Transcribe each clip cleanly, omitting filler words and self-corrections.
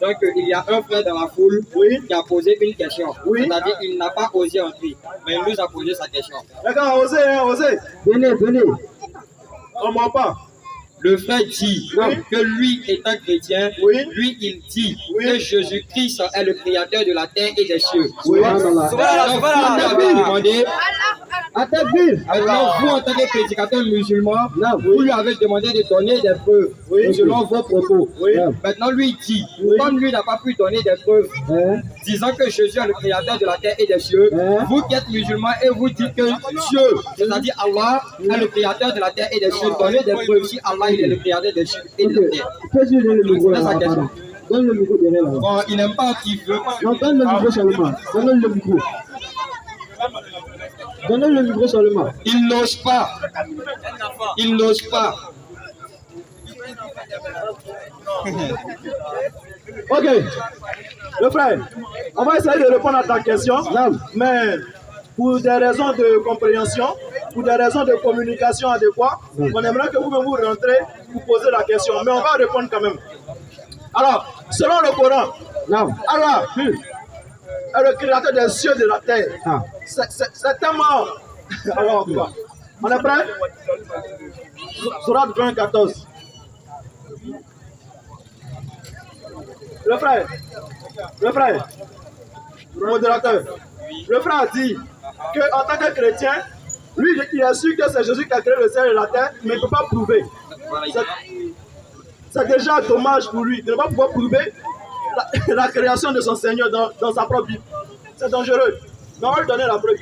Donc, il y a un frère dans la foule qui a posé une question. C'est-à-dire qu'il n'a pas osé entrer, mais il nous a posé sa question. D'accord, osez. Venez. On ment pas. Le frère dit que lui, étant chrétien, lui, il dit que Jésus-Christ est le créateur de la terre et des cieux. Alors, vous, en tant que prédicateur musulman, vous lui avez demandé de donner des preuves selon vos propos. Maintenant, lui dit, comme lui n'a pas pu donner des preuves, disant que Jésus est le créateur de la terre et des cieux, vous qui êtes musulman et vous dites que Dieu, c'est-à-dire Allah, est le créateur de la terre et des cieux, donnez des preuves si Allah il est le créateur des cieux et de la terre. C'est sa question. Donne le micro derrière là. Bon, il n'aime pas qu'il veut. Non, donne le micro seulement. Donne le micro. Donnez le micro seulement. Il n'ose pas. Il n'ose pas. Ok. Le frère, on va essayer de répondre à ta question. Mais pour des raisons de compréhension, pour des raisons de communication adéquates, on aimerait que vous rentrez pour poser la question. Mais on va répondre quand même. Alors, selon le Coran, Allah est le créateur des cieux et de la terre. C'est tellement... Alors, on est prêt? Sourate 20, 14. Le frère, le modérateur, le frère a dit qu'en tant que chrétien, lui, il a su que c'est Jésus qui a créé le ciel et la terre, mais il ne peut pas prouver. C'est déjà dommage pour lui de ne pas pouvoir prouver la création de son Seigneur dans sa propre Bible. C'est dangereux. Mais on va lui donner la preuve.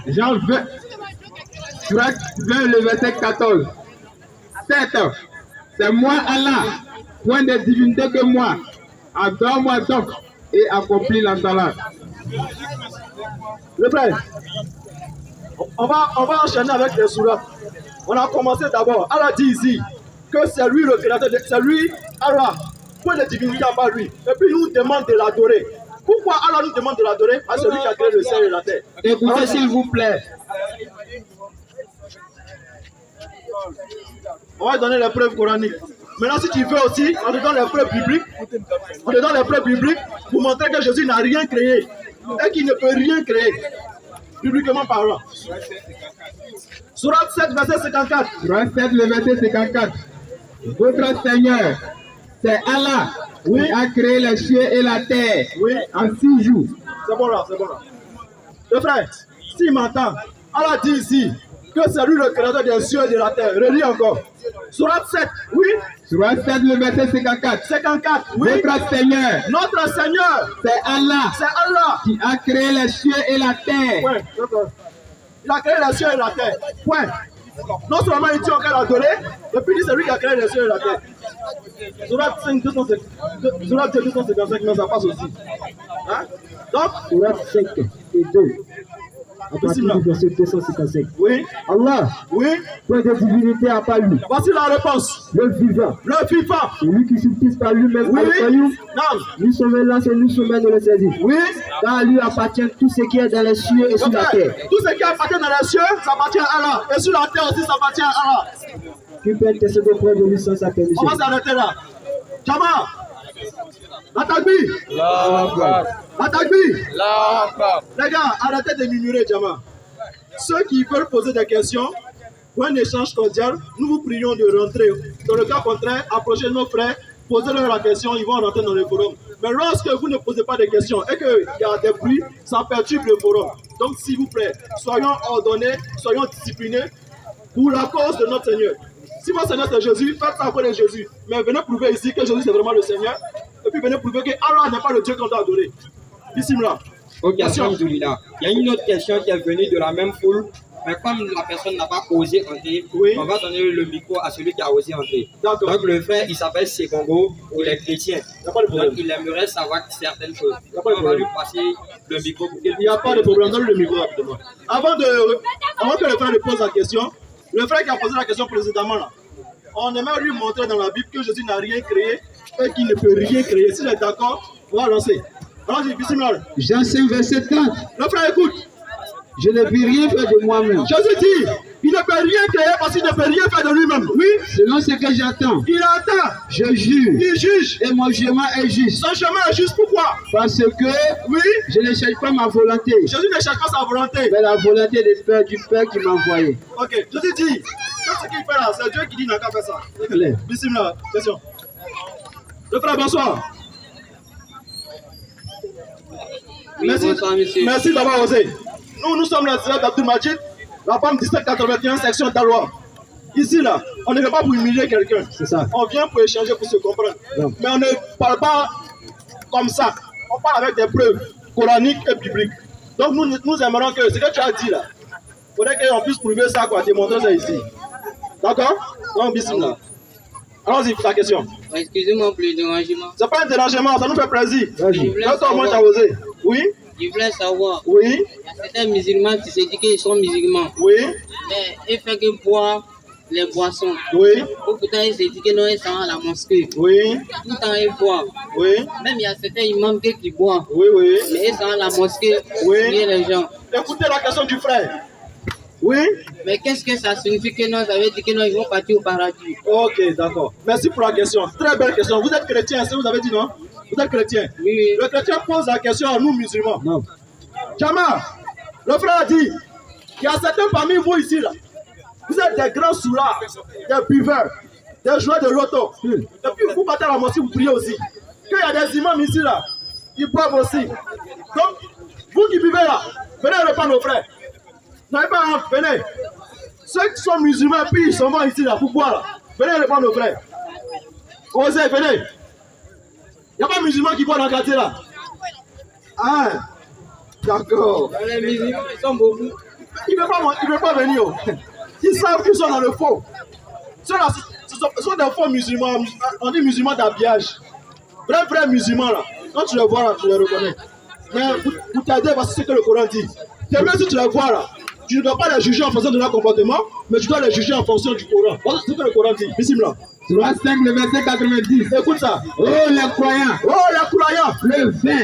Jean 20, le verset 14. Certes, c'est moi Allah, point de divinité que moi. Adore-moi donc et accomplis l'entendant. Le frère, on va enchaîner avec les sourates. On a commencé d'abord. Allah dit ici que c'est lui le créateur, c'est lui, Allah, point de divinité à part lui. Et puis il nous demande de l'adorer. Pourquoi Allah nous demande de l'adorer? À celui qui a créé le ciel et la terre. Écoutez s'il vous plaît. On va donner les preuves coraniques. Maintenant, si tu veux aussi, on te donne les preuves bibliques. On te donne les preuves bibliques pour montrer que Jésus n'a rien créé et qu'il ne peut rien créer, bibliquement parlant. Sourate 7, verset 54. Sourate 7, le verset 54. Votre Seigneur, c'est Allah qui a créé les cieux et la terre en 6 jours. C'est bon là. Le frère, s'il m'entend, Allah dit ici que c'est lui le créateur des cieux et de la terre. Relis encore. Sourate 7, Sourate 7, le verset 54. 54, Votre Seigneur, notre Seigneur, c'est Allah qui a créé les cieux et la terre. Point. Il a créé les cieux et la terre. Point. Non seulement il dit on peut l'adorer, et puis il dit c'est lui qui a créé les cieux et la terre. Sourate 5, 255, mais ça passe aussi. Hein? Donc, Sourate 5 et 2. À partir du verset 255. Allah, point de divinité à part lui. Voici la réponse. Le vivant. Celui qui subsiste par lui-même. Nous sommes là, c'est nous sommes de le saisir. Car à lui appartient tout ce qui est dans les cieux et sur la terre. Tout ce qui appartient dans les cieux, ça appartient à Allah. Et sur la terre aussi, ça appartient à Allah. Qui peut intercéder auprès de lui sans sa permission. On va s'arrêter là. Jama, Atagbi. Les gars, arrêtez de murmurer, Jama. Ceux qui veulent poser des questions, pour un échange cordial, nous vous prions de rentrer. Dans le cas contraire, approchez nos frères, posez-leur la question, ils vont rentrer dans le forum. Mais lorsque vous ne posez pas de questions et qu'il y a des bruits, ça perturbe le forum. Donc, s'il vous plaît, soyons ordonnés, soyons disciplinés pour la cause de notre Seigneur. Si votre Seigneur c'est Jésus, faites ça pour de Jésus. Mais venez prouver ici que Jésus c'est vraiment le Seigneur. Et puis venez prouver que Allah n'est pas le Dieu qu'on doit adorer. Ici, là. Ok, alhamdoulilah. Il y a une autre question qui est venue de la même foule. Mais comme la personne n'a pas osé entrer, on va donner le micro à celui qui a osé entrer. Donc le frère, il s'appelle Sekongo, il est chrétien. Donc il aimerait savoir certaines choses. On va lui passer le micro pour qu'il... Il n'y a pas de problème, donne le micro rapidement. Avant que le frère lui pose la question, le frère qui a posé la question précédemment, là, on aimerait lui montrer dans la Bible que Jésus n'a rien créé et qu'il ne peut rien créer. S'il est d'accord, on va lancer. Alors, Jean 5, verset 30. Le frère écoute. Je ne puis rien faire de moi-même. Jésus dit, Il ne peut rien créer parce qu'il ne peut rien faire de lui-même. Oui. Selon ce que j'attends, Il attend. je juge. Il juge. Et mon chemin est juste. Son chemin est juste. Pourquoi? Parce que Oui. je ne cherche pas ma volonté, Jésus ne cherche pas sa volonté. mais la volonté du Père qui m'a envoyé. Ok. Jésus dit, tout ce qu'il fait là, c'est Dieu qui dit n'a qu'à faire ça. Bismillah. Question. Le frère, bonsoir. Oui, Merci. bonsoir, monsieur. Merci d'avoir osé. Nous sommes la Seigneur d'Abdul Majid, la femme 1781, section Talois. Ici, là, on ne vient pas pour humilier quelqu'un. C'est ça. On vient pour échanger, pour se comprendre. Non. Mais on ne parle pas comme ça. On parle avec des preuves coraniques et bibliques. Donc, nous aimerons que ce que tu as dit là, il faudrait qu'on puisse prouver ça, quoi, démontrer ça ici. D'accord? Donc, bismillah. Allons-y pour ta question. Excusez-moi pour le dérangement. C'est pas un dérangement, ça nous fait plaisir. Vas-y. Toi, au moins, tu as osé. Oui? Je voulais savoir, Oui? il y a certains musulmans qui se disent qu'ils sont musulmans, Oui? mais ils font que boire les boissons. Oui? Pourtant, ils se disent que non, ils sont à la mosquée. Oui? Tout le temps, ils boivent. Oui? Même il y a certains imams qui boivent, Oui? Oui? mais ils sont à la mosquée pour Oui. prier les gens. Écoutez la question du frère. Oui? Mais qu'est-ce que ça signifie que non? Ça veut dire que non, ils vont partir au paradis. Ok, d'accord. Merci pour la question. Très belle question. Vous êtes chrétien, c'est ce que vous avez dit, non? Vous êtes chrétien. Oui, oui. Le chrétien pose la question à nous, musulmans. Non. Jama, le frère a dit qu'il y a certains parmi vous ici, là. Vous êtes des grands soulards, des buveurs, des joueurs de loto. Et puis vous partez à la mosquée, vous priez aussi. Qu'il y a des imams ici, là, ils boivent aussi. Donc, vous qui buvez là, venez répondre aux frères. N'avez pas honte, venez. Ceux qui sont musulmans, puis ils sont morts ici, là, pour boire, là. Venez répondre aux frères. Osez, venez. Il n'y a pas de musulmans qui boivent dans le quartier, là. Ah, d'accord. Les musulmans, ils sont beaucoup. Il ne veut pas venir. Oh. Ils savent qu'ils sont dans le faux. Ceux-là, ce sont des faux musulmans. On dit musulmans d'habillage. Vrais musulmans, là. Quand tu les vois, là, tu les reconnais. Mais pour t'aider, voici ce que le Coran dit. C'est même si tu les vois, là, tu ne dois pas les juger en fonction de leur comportement, mais tu dois les juger en fonction du Coran. Voici ce que le Coran dit. Bismillah. Surah 5, le verset 90. Écoute ça. Oh les croyants, Oh, les croyants. le vin,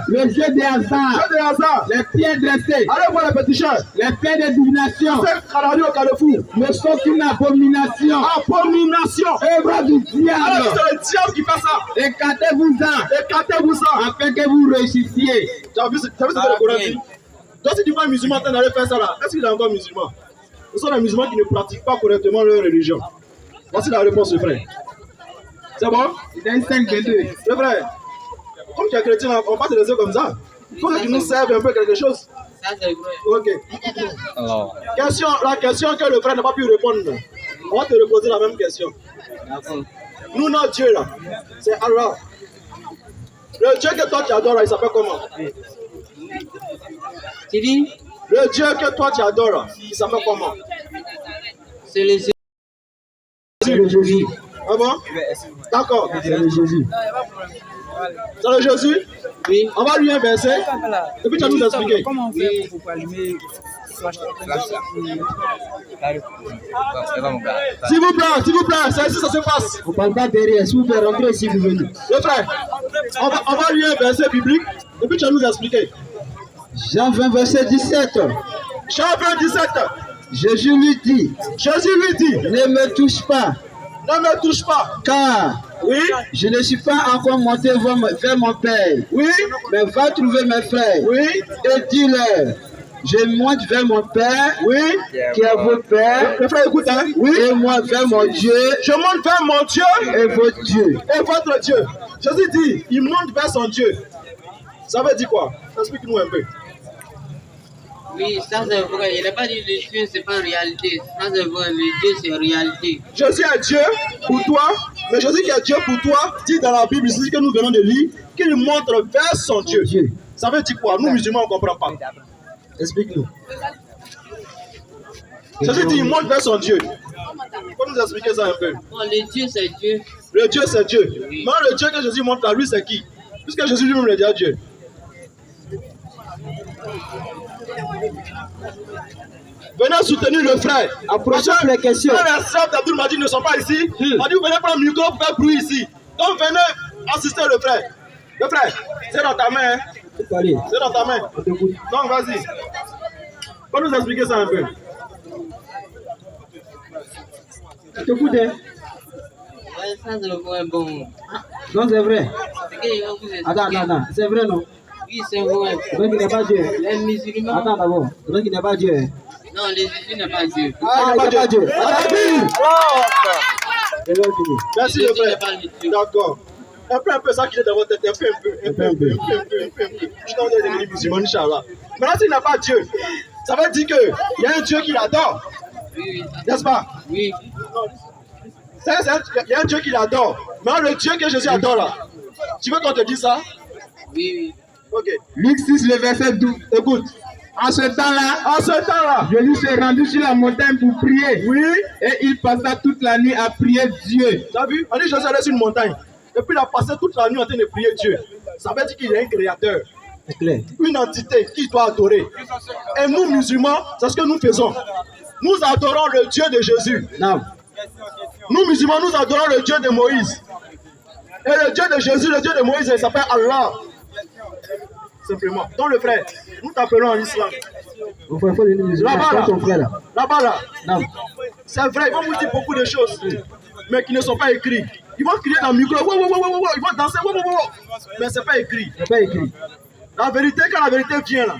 le jeu des hasards, Jeu de hasard. les pierres dressées, Allez voir les petits chers. les pierres de divination C'est Canadi au Carrefour. ne sont qu'une abomination. Abomination. Œuvre du diable. Alors, c'est le diable qui fait ça. Écartez-vous-en, Écartez-vous ça. afin que vous réussissiez. Tu as vu ce que le Coran dit? Toi, si tu vois un musulman en train d'aller faire ça là, est-ce qu'il est encore musulman? Ce sont les musulmans qui ne pratiquent pas correctement leur religion. Voici la réponse, le frère. C'est bon? C'est un 5-22. Le frère, comme tu es chrétien, on va pas te laisser comme ça. Il faut que tu nous serves un peu quelque chose. Ça, c'est vrai. Ok. La question que le frère n'a pas pu répondre, on va te reposer la même question. D'accord. Nous, notre Dieu là, c'est Allah. Le Dieu que toi tu adores, là, il s'appelle comment? Tu dis, Le Dieu que toi tu adores, là, il s'appelle comment? c'est le C'est le Jésus. Ah bon? D'accord. C'est le Jésus. C'est le Jésus? Oui. On va lui un verset et puis tu vas nous expliquer. Comment on fait pour allumer S'il vous plaît, c'est ici ça se passe. On ne parle pas derrière. Si vous pouvez rentrer si vous venez. Le frère, on va lui un verset biblique et puis tu vas nous expliquer. Jean 20, verset 17. Chapitre 17. Jésus lui dit, Jésus lui dit, ne me touche pas, ne me touche pas. car Oui, je ne suis pas encore monté vers mon Père. oui, Mais va trouver mes frères oui, et dis-leur, je monte vers mon Père, oui. qui est votre Père, Le frère écoute, hein? Oui. et moi vers mon Dieu Je monte vers mon Dieu et votre Dieu. et votre Dieu. Jésus dit, il monte vers son Dieu. Ça veut dire quoi? Explique-nous un peu. Oui, ça c'est vrai. Il n'a pas dit le Dieu, c'est pas réalité. Ça c'est vrai, le Dieu c'est réalité. Jésus est Dieu pour toi, mais Jésus qui est Dieu pour toi, dit dans la Bible, ici que nous venons de lire, qu'il montre vers son Dieu. Dieu. Ça veut dire quoi? Nous musulmans, on ne comprend pas. Explique-nous. Jésus dit, il monte vers son Dieu. Faut nous expliquer ça un peu. Bon, le Dieu c'est Dieu. Le Dieu, c'est Dieu. Mais le Dieu que Jésus montre à lui, c'est qui? Puisque Jésus lui-même le dit à Dieu. Venez soutenir le frère. Approchez les questions. Les frères d'Abdul Majid ne sont pas ici. On dit, venez prendre le micro pour faire bruit ici. Donc venez assister le frère. Le frère, c'est dans ta main. Hein? Allez, C'est dans ta main. on t'écoute. Donc vas-y. Faut nous expliquer ça un peu. T'écoutez? Ouais, ça c'est vrai, bon. Non, c'est vrai. C'est que je vais vous expliquer. Attends. C'est vrai, non? Oui, c'est vrai. Donc il n'est pas Dieu. Les musulmans. Attends d'abord. Donc il n'est pas Dieu. Non, les musulmans n'est pas Dieu. Ah, il n'est pas Dieu. Merci Jésus le n'est frère. pas le Dieu. D'accord. Un peu ça qui est dans votre tête, un peu. Je t'en ai devenu musulman, Inch'Allah. Maintenant, s'il n'a pas Dieu, ça veut dire qu'il y a un Dieu qui l'adore, Oui, n'est-ce pas? oui. Il y a un Dieu qui l'adore. Mais le Dieu que Jésus adore là, tu veux qu'on te dise ça? Oui. Ok. Luc 6, le verset 12. Écoute. En ce temps-là, Jésus Jésus s'est rendu sur la montagne pour prier. Oui. Et il passa toute la nuit à prier Dieu. Tu as vu? On dit Jésus allait sur une montagne. Et puis il a passé toute la nuit en train de prier Dieu. Ça veut dire qu'il est un créateur. C'est clair. Une entité qu'il doit adorer. Et nous, musulmans, c'est ce que nous faisons. Nous adorons le Dieu de Jésus. Non. Nous, musulmans, nous adorons le Dieu de Moïse. Et le Dieu de Jésus, le Dieu de Moïse, il s'appelle Allah. Simplement. Donc le frère, nous t'appelons en islam. Mon frère, il faut venir musulman. Là-bas, Ton frère là. là-bas, là. Non. C'est vrai, ils vont vous dire beaucoup de choses, mais qui ne sont pas écrites. Ils vont crier dans le micro, wow, wow, wow, wow, wow. Ils vont danser, wow, wow, wow. Mais ce n'est pas écrit. C'est pas écrit. La vérité, quand la vérité vient là,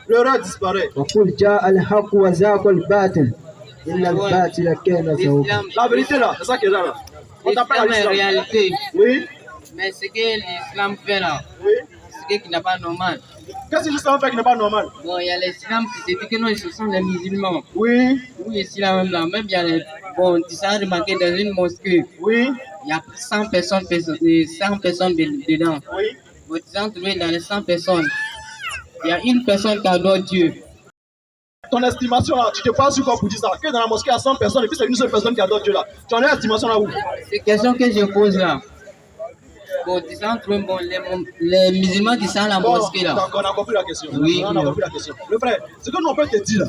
l'erreur disparaît. وقل جاء الحق وزاق الباطل إن الباطل كان زهوقا. La vérité là, c'est ça qui est là. On t'appelle à L'islam est l'islam. réalité. Oui, Mais ce que l'islam fait là, oui. c'est ce qui n'est pas normal. Qu'est-ce que l'islam fait qui n'est pas normal? Bon, il y a l'islam qui se dit que non, ce sont les musulmans. Oui, Oui, ici là même là, même il y a les... Bon, tu sais remarquer dans une mosquée, oui, il y a 100 personnes dedans. oui. Bon, tu sais trouver dans les 100 personnes, il y a une personne qui adore Dieu. Ton estimation là, tu te passes sur quoi pour dire ça? Que dans la mosquée, il y a 100 personnes et puis c'est une seule personne qui adore Dieu là. Tu en as estimation là où? C'est question que je pose là. Bon, tu sais trouver bon, les musulmans qui sont à la Bon, mosquée là. d'accord, on a compris la question. Oui. On a compris la question. Le frère, ce que nous on peut te dire là,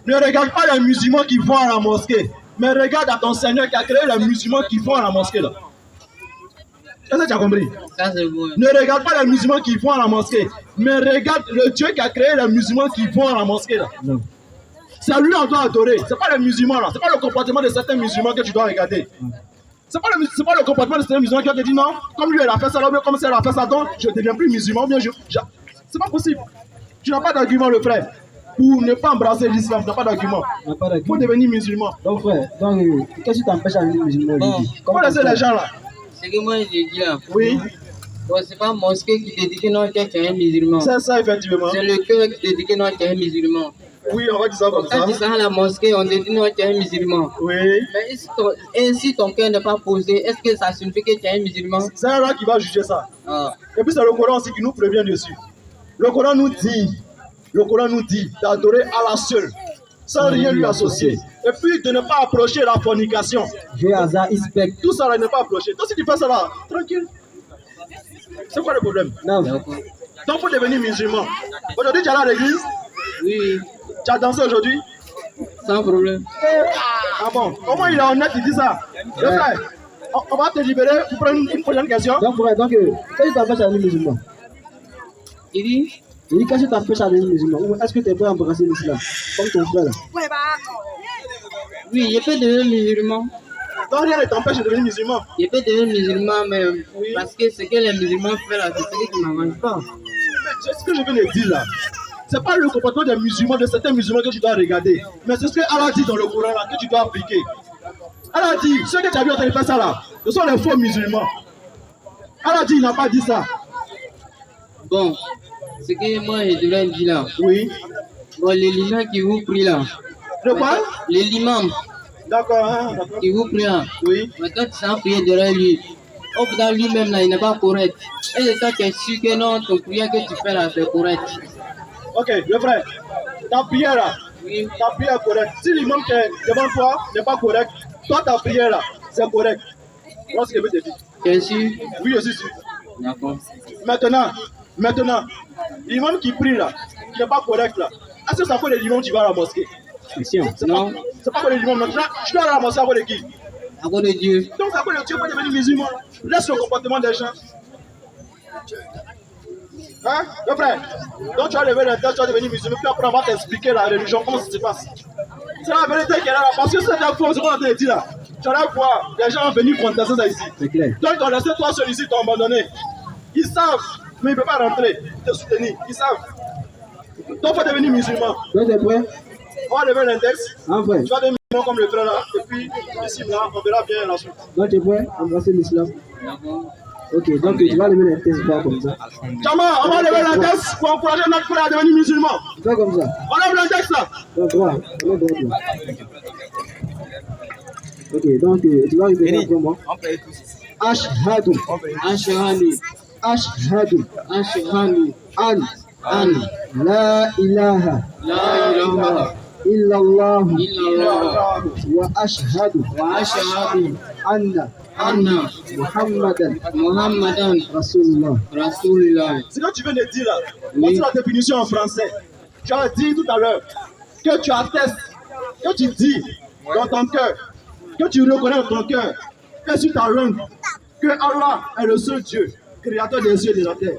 ne regarde pas les musulmans qui vont à la mosquée, mais regarde à ton Seigneur qui a créé les musulmans qui vont à la mosquée là. Est-ce que tu as compris? Ça c'est vrai. Ne regarde pas les musulmans qui vont à la mosquée, mais regarde le Dieu qui a créé les musulmans qui vont à la mosquée là. Non. C'est lui qu'on doit adorer. C'est pas les musulmans là. C'est pas le comportement de certains musulmans que tu dois regarder. C'est pas le comportement de certains musulmans qui va te dire non, comme lui elle a fait ça, là, ou bien comme ça elle a fait ça, donc je ne deviens plus musulman, ou bien c'est pas possible. Tu n'as pas d'argument le frère. Pour ne pas embrasser l'islam, tu n'as pas d'argument. On n'a pas Il faut d'argument. devenir musulman. Donc frère, donc qu'est-ce qui t'empêche à devenir musulman Bon. aujourd'hui? Comment laisser les gens là? Ce que moi je dis là, Oui, bon, c'est pas mosquée qui te dit que non, tu es un musulman. c'est ça effectivement. C'est le cœur qui te dit que non, tu es un musulman. Oui, on va dire ça comme ça. Quand tu sors à la mosquée, on te dit non, tu es un musulman. Oui. Mais si ton cœur n'est pas posé, est-ce que ça signifie que tu es un musulman? C'est un roi qui va juger ça. Ah. Et puis c'est le Coran aussi qui nous prévient dessus. Le Coran nous dit d'adorer Allah seul, sans rien lui associer. Et puis de ne pas approcher la fornication. Dieu hasard, il spectre. Tout ça là, ne pas approcher. Donc si tu fais ça là, tranquille. C'est quoi le problème? Non. D'accord. Donc pour devenir musulman. Aujourd'hui tu es à l'église, Oui, tu as dansé aujourd'hui. sans problème. Ah bon? Comment il est honnête, il dit ça? Le frère, on va te libérer pour prendre une prochaine question. Donc frère, donc qu'est-ce qui t'empêche à devenir musulman? Il dit, Il dit qu'est-ce qui t'empêche à devenir musulman? Ou est-ce que tu es prêt à embrasser l'islam? Comme ton frère là. oui, je peux devenir musulman. Donc rien ne t'empêche de devenir musulman. Je peux devenir musulman, mais parce que ce que les musulmans font là, c'est ce qui ne m'arrange pas. Mais c'est ce que je viens de dire là. C'est pas le comportement des musulmans, de certains musulmans que tu dois regarder. Mais c'est ce que Allah dit dans le Coran là, que tu dois appliquer. Allah dit, ceux que tu as vu en train de faire ça là, ce sont les faux musulmans. Allah dit, il n'a pas dit ça. Bon, ce que moi je devrais dire là, Oui. bon, les limams qui vous prient là, Le quoi? les limams D'accord, hein, d'accord. qui vous prient là, Oui. maintenant tu sens prier derrière lui. Au bout de lui-même là, il n'est pas correct. Et toi tu es sûr que non, ton prière que tu fais là, c'est correct. Ok, le frère, ta prière là, Oui, ta prière est correcte. Si l'imam qui est devant toi n'est pas correct, toi ta prière là, c'est correct. Voilà ce que je veux te dire. tu es sûr? Oui, je suis sûr. D'accord. Maintenant, l'imam qui prie là, qui n'est pas correct là, est-ce que ça fait l'imam qui va à la mosquée? Non, C'est pas pour les imams. Maintenant, je dois aller à la mosquée avec qui? à cause de Dieu. Donc, ça peut le Dieu pour devenir musulman. Laisse le comportement des gens. Hein, le frère? Donc, tu vas lever la tête, tu vas devenir musulman, puis après, on va t'expliquer la religion, comment ça se passe. C'est la vérité qui est là, parce que c'est un faux, c'est ce qu'on a dit là. tu vas voir, les gens vont venir contester ça ici. C'est clair. Donc, on laissé toi celui-ci, t'ont abandonné. Ils savent, mais ils ne peuvent pas rentrer, te soutenir. Ils savent. Donc, il faut devenir musulman. Donc, t'es prêt? On va lever l'index. Enfin. Tu vas devenir musulman comme le frère là. Et puis, ici, là, on verra bien la suite. Donc, t'es prêt? Embrasser l'islam. Ok, donc tu vas lever l'index pas comme ça. Chama, on va lever l'index pour encourager notre frère à devenir musulman. Fais comme ça. On lève l'index là. Donc, droit. On est droit. Ok, donc tu vas répéter après moi. Ashhadu. Ashhadu. Ashhadu. Ashhadu. An. La ilaha. La ilaha Illallah. illallah. Wa ashhadu. Wa ashhadu Anna. Muhammadan. Muhammadan Rasulullah. Rasulullah. Ce que tu viens de dire là, Oui. voici la définition en français. Tu as dit tout à l'heure que tu attestes, que tu dis dans ton cœur, que tu reconnais dans ton cœur, que sur ta langue, que Allah est le seul Dieu, créateur des cieux et de la terre,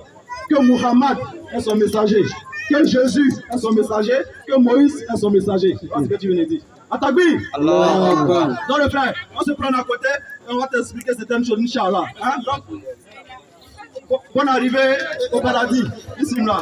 que Muhammad est son messager, que Jésus est son messager, que Moïse est son messager. C'est ce que tu viens de dire. Atakbir! Allahu Akbar. Donc le frère, on se prend à côté et on va t'expliquer certaines choses, Inch'Allah. Hein? Donc, bonne arrivée au paradis, ici là.